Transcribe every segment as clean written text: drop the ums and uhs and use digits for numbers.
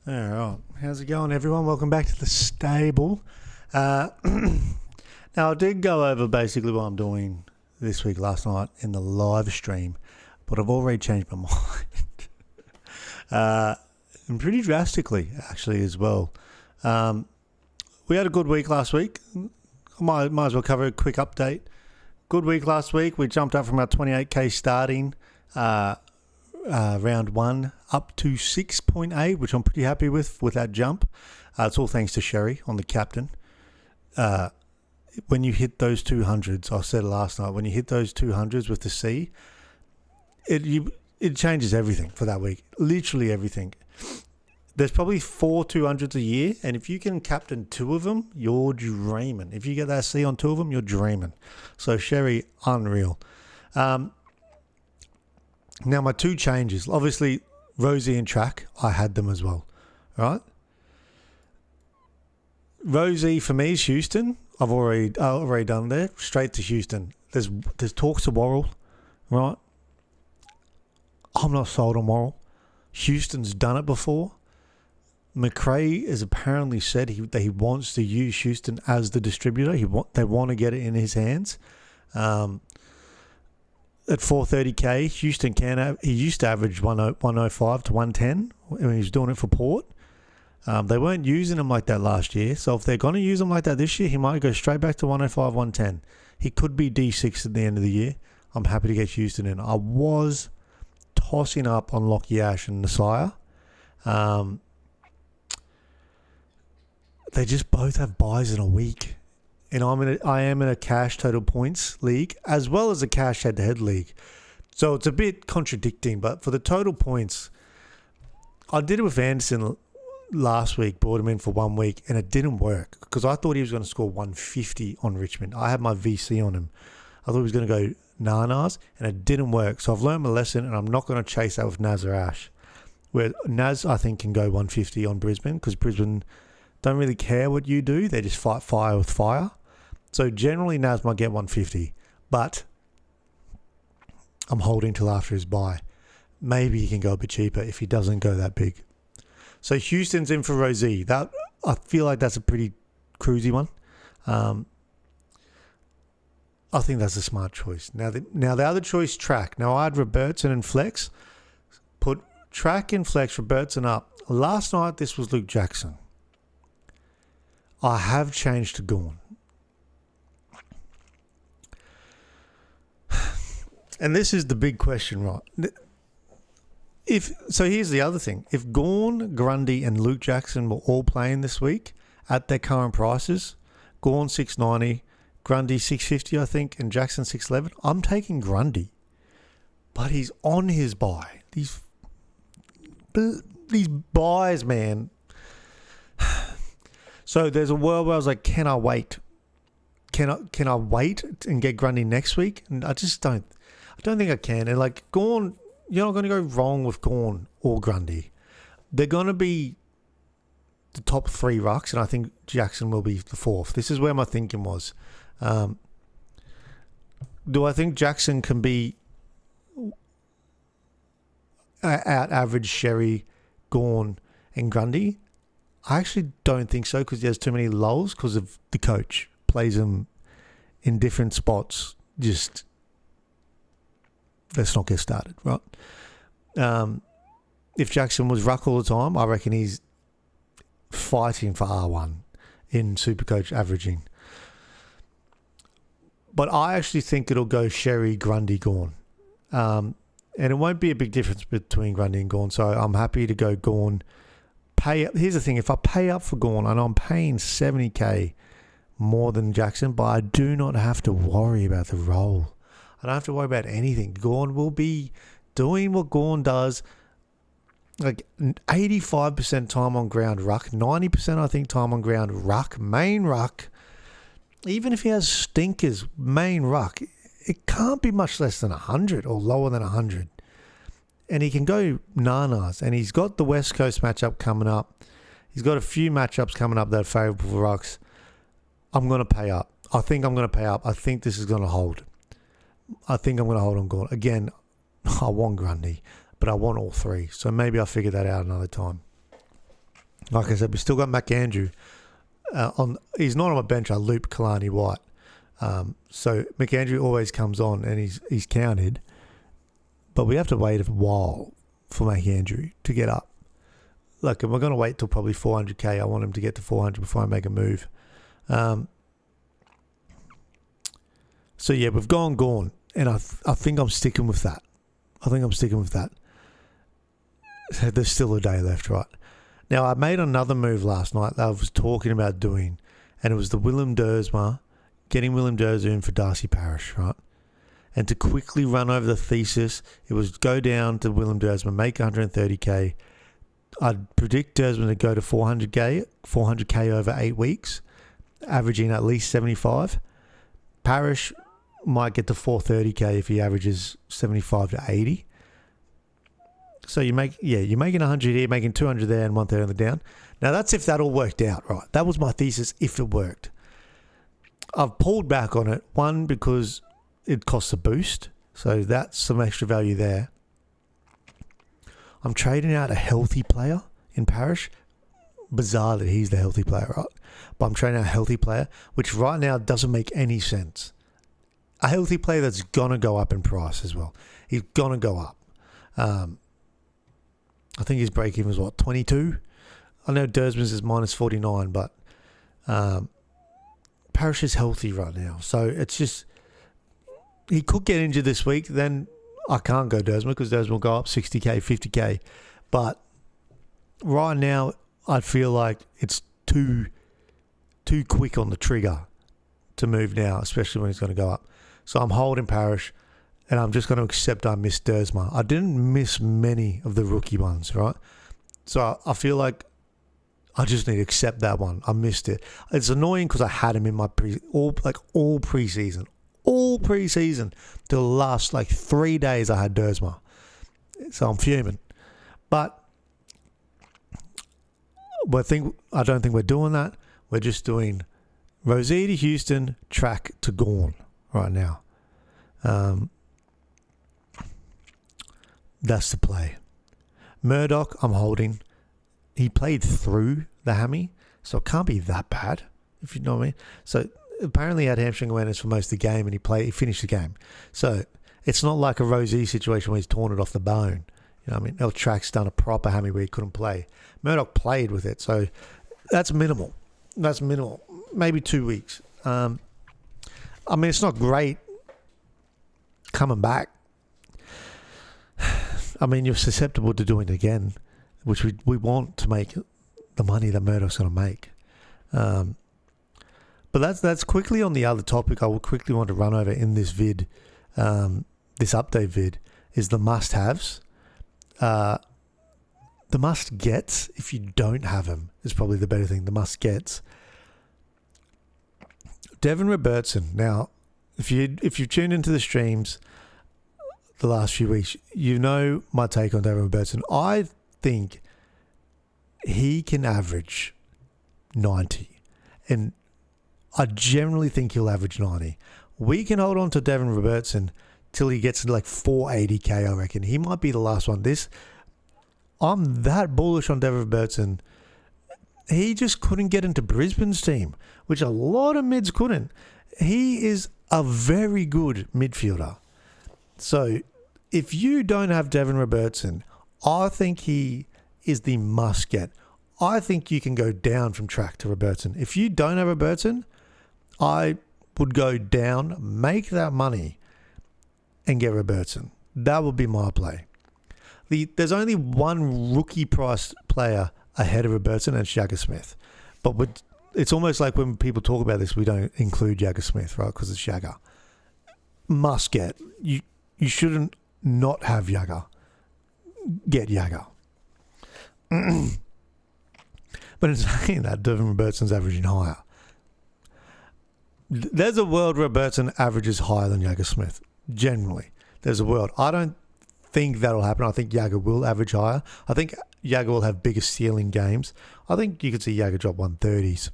All right. How's it going, everyone? Welcome back to the stable. Now, I did go over basically what I'm doing this week last night in the live stream, but I've already changed my mind. And pretty drastically, actually, as well. We had a good week last week. Might as well cover a quick update. Good week last week. We jumped up from about 28k starting round one up to 6.8, which I'm pretty happy with that jump. It's all thanks to Xerri on the captain. When you hit those 200s, I said last night, when you hit those 200s with the C, it changes everything for that week. Literally everything. There's probably 4 200s a year, and if you can captain 2 of them, you're dreaming. If you get that C on 2 of them, you're dreaming. So Xerri, unreal. Now my 2 changes, obviously Rosie and track, I had them as well, right? Rosie for me is Houston. I've already done there. Straight to Houston. There's talks of Worrell, right? I'm not sold on Worrell. Houston's done it before. McRae has apparently said that he wants to use Houston as the distributor. They want to get it in his hands. At 430k, Houston he used to average 105 to 110 when he was doing it for Port. They weren't using him like that last year, so if they're going to use him like that this year, he might go straight back to 105, 110. He could be D6 at the end of the year. I'm happy to get Houston in. I was tossing up on Lockie Ash and Nasiah. They just both have buys in a week. And I am in a cash total points league as well as a cash head-to-head league. So it's a bit contradicting, but for the total points, I did it with Anderson last week, brought him in for 1 week, and it didn't work because I thought he was going to score 150 on Richmond. I had my VC on him. I thought he was going to go nanas, and it didn't work. So I've learned my lesson, and I'm not going to chase that with Naz or Ash. Where Naz, I think, can go 150 on Brisbane because Brisbane don't really care what you do. They just fight fire with fire. So generally Naz might get 150, but I'm holding till after his bye. Maybe he can go a bit cheaper if he doesn't go that big. So Houston's in for Rosie. I feel like that's a pretty cruisy one. I think that's a smart choice. Now the other choice, track. Now I had Robertson and flex. Put track in flex, Robertson up. Last night this was Luke Jackson. I have changed to Gawn. And this is the big question, right? So here's the other thing. If Gawn, Grundy and Luke Jackson were all playing this week at their current prices, Gawn 690, Grundy 650 I think, and Jackson 611, I'm taking Grundy. But he's on his bye. These buys, man. So there's a world where I was like, can I wait? Can I wait and get Grundy next week? And I don't think I can. And like Gawn, you're not going to go wrong with Gawn or Grundy. They're going to be the top 3 rucks, and I think Jackson will be the 4th. This is where my thinking was. Do I think Jackson can be out average Xerri, Gawn, and Grundy? I actually don't think so because he has too many lulls because of the coach. Plays him in different spots. Just let's not get started, right? If Jackson was ruck all the time, I reckon he's fighting for R1 in Supercoach averaging. But I actually think it'll go Xerri, Grundy, Gawn. And it won't be a big difference between Grundy and Gawn, so I'm happy to go Gawn. Here's the thing, if I pay up for Gawn, I know I'm paying 70k more than Jackson, but I do not have to worry about the role. I don't have to worry about anything. Gawn will be doing what Gawn does, like 85% time on ground ruck, 90% I think time on ground ruck, main ruck. Even if he has stinkers, main ruck, it can't be much less than 100 or lower than 100. And he can go nanas, and he's got the West Coast matchup coming up. He's got a few matchups coming up that are favourable for rucks. I'm going to pay up. I think I'm going to pay up. I think this is going to hold. I think I'm going to hold on Gawn. Again, I want Grundy, but I want all 3. So maybe I'll figure that out another time. Like I said, we still got McAndrew. He's not on my bench. I loop Kalani White. So McAndrew always comes on and he's counted. But we have to wait a while for McAndrew to get up. Like, we're going to wait till probably 400k. I want him to get to 400 before I make a move. So yeah, we've gone, and I think I'm sticking with that. There's still a day left, right? Now, I made another move last night that I was talking about doing, and it was the Willem Dersma, getting Willem Dersma in for Darcy Parish, right? And to quickly run over the thesis, it was go down to Willem Dersma, make 130k. I'd predict Dersma to go to 400k over 8 weeks, averaging at least 75. Parish might get to 430k if he averages 75 to 80. So you're making 100 here, making 200 there, and 130 on the down. Now that's if that all worked out, right? That was my thesis if it worked. I've pulled back on it. One, because it costs a boost, so that's some extra value there. I'm trading out a healthy player in Parish. Bizarre that he's the healthy player, right? But I'm trading out a healthy player, which right now doesn't make any sense. A healthy player that's going to go up in price as well. He's going to go up. I think his break-even was, 22? I know Dersman's is minus 49, but Parish is healthy right now. So it's just, he could get injured this week, then I can't go Dersma because Dersma will go up 60k, 50k. But right now, I feel like it's too quick on the trigger to move now, especially when he's going to go up. So I'm holding Parish, and I'm just going to accept I missed Dersma. I didn't miss many of the rookie ones, right? So I feel like I just need to accept that one. I missed it. It's annoying because I had him in my all preseason. All preseason. Till the last 3 days I had Dersma. So I'm fuming. But I don't think we're doing that. We're just doing Rosita to Houston, track to Gawn right now. That's the play. Murdoch, I'm holding. He played through the hammy, so it can't be that bad, if you know what I mean. So apparently he had hamstring awareness for most of the game, and he finished the game. So it's not like a Rosie situation where he's torn it off the bone. You know what I mean? El Track's done a proper hammy where he couldn't play. Murdoch played with it, so that's minimal. Maybe 2 weeks. It's not great coming back. You're susceptible to doing it again, which we want to make the money that Murdoch's going to make. But that's quickly on the other topic I will quickly want to run over in this vid, this update vid, is the must-haves. The must-gets, if you don't have them, is probably the better thing. The must-gets. Devin Robertson. Now, if you've tuned into the streams the last few weeks, you know my take on Devin Robertson. I think he can average 90. And I generally think he'll average 90. We can hold on to Devin Robertson till he gets to 480k, I reckon. He might be the last one. I'm that bullish on Devin Robertson. He just couldn't get into Brisbane's team, which a lot of mids couldn't. He is a very good midfielder. So if you don't have Devin Robertson, I think he is the must get. I think you can go down from track to Robertson. If you don't have Robertson, I would go down, make that money, and get Robertson. That would be my play. There's only one rookie priced player ahead of Robertson, and it's Jagger Smith. But it's almost like when people talk about this, we don't include Jagger Smith, right? Because it's Jagger. Must get. You shouldn't not have Jagger. Get Jagger. But in saying that, Devin Robertson's averaging higher. There's a world where Robertson averages higher than Jagger Smith. Generally. There's a world. I don't think that'll happen. I think Jagger will average higher. I think Jagger will have bigger ceiling games. I think you could see Jagger drop 130s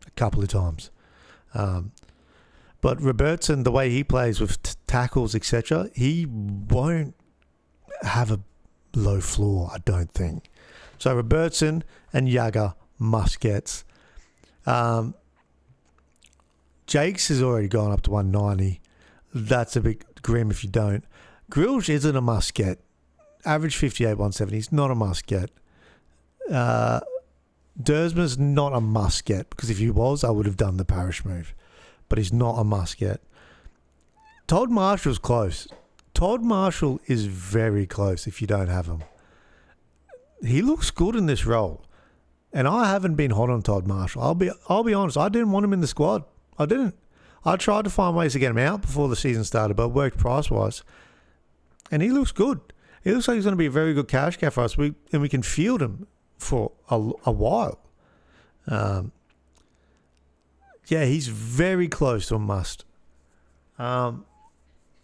a couple of times. But Robertson, the way he plays with tackles, etc., he won't have a low floor, I don't think. So Robertson and Jagger must gets. Jakes has already gone up to 190. That's a bit grim if you don't. Grills isn't a must get. Average 58, 170. He's not a must get. Dersma's not a must get, because if he was, I would have done the Parish move. But he's not a must get. Todd Marshall's close. Todd Marshall is very close if you don't have him. He looks good in this role. And I haven't been hot on Todd Marshall. I'll be honest, I didn't want him in the squad. I didn't. I tried to find ways to get him out before the season started, but it worked price-wise. And he looks good. He looks like he's going to be a very good cash cow for us. And we can field him for a while. Yeah, he's very close to a must.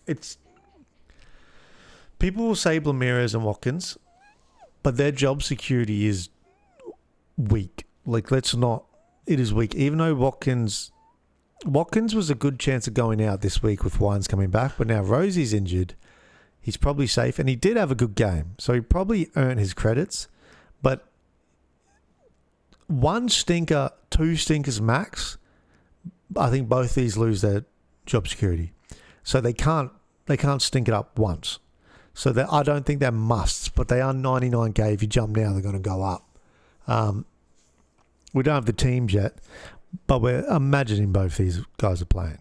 It's people will say Blamirez and Watkins, but their job security is weak. Like, it is weak. Even though Watkins was a good chance of going out this week with Wines coming back, but now Rosie's injured. He's probably safe, and he did have a good game, so he probably earned his credits. But one stinker, two stinkers max, I think both these lose their job security. So they can't stink it up once. So I don't think they're musts, but they are 99k. If you jump now, they're going to go up. We don't have the teams yet, but we're imagining both these guys are playing,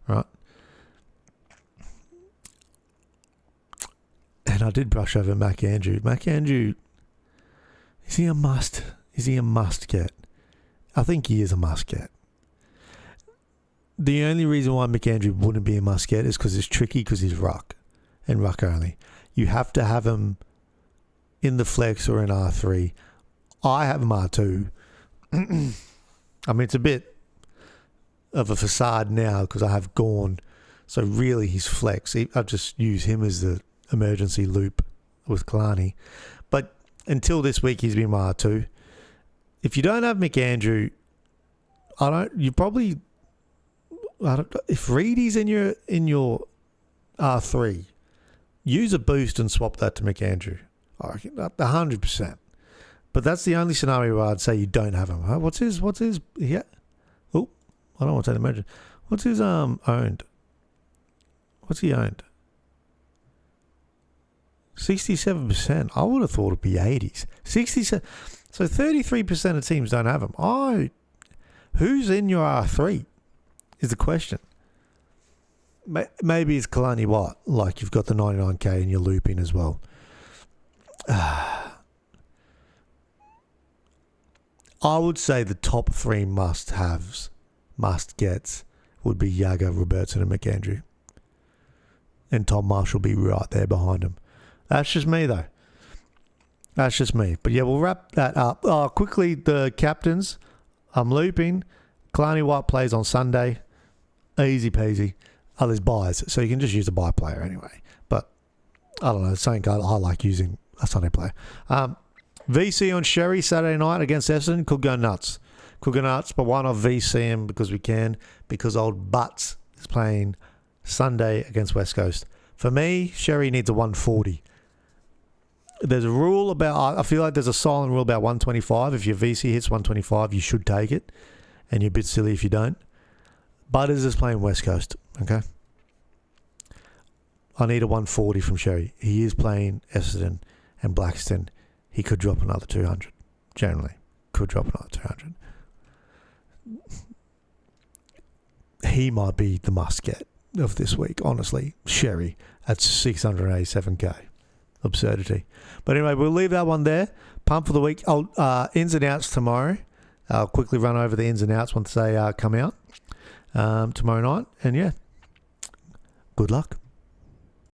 right? And I did brush over Mac Andrew. Mac Andrew, is he a must? Is he a must get? I think he is a must get. The only reason why McAndrew wouldn't be a must get is because it's tricky, because he's ruck and ruck only. You have to have him in the flex or in R3. I have him R2. I mean, it's a bit of a facade now because I have Gawn. So really he's flex. I just use him as the emergency loop with Kalani. But until this week, he's been my R2. If you don't have McAndrew, if Reedy's in your R3, use a boost and swap that to McAndrew. I reckon 100%. But that's the only scenario where I'd say you don't have him. Huh? What's his? Yeah. Oh, I don't want to imagine. What's his owned? What's he owned? 67%. I would have thought it'd be 80s. 67. So 33% of teams don't have him. Who's in your R3 is the question. Maybe it's Kalani Watt, like you've got the 99k and you're looping as well. I would say the top three must-haves, must-gets, would be Jagger, Robertson and McAndrew. And Tom Marshall will be right there behind him. That's just me, though. That's just me. But, yeah, we'll wrap that up. Quickly, the captains. I'm looping. Kalani White plays on Sunday. Easy peasy. There's buys, so you can just use a buy player anyway. But, I don't know. Something I like using a Sunday player. VC on Xerri Saturday night against Essendon could go nuts. But why not VC him because we can? Because old Butts is playing Sunday against West Coast. For me, Xerri needs a 140. There's a rule about, I feel like there's a silent rule about 125. If your VC hits 125, you should take it. And you're a bit silly if you don't. Butters is playing West Coast, okay? I need a 140 from Xerri. He is playing Essendon and Blackstone. He could drop another 200. Generally. Could drop another 200. He might be the must-get of this week, honestly. Xerri at 687k. Absurdity. But anyway, we'll leave that one there. Pump for the week. Ins and outs tomorrow. I'll quickly run over the ins and outs once they come out tomorrow night. And yeah, good luck.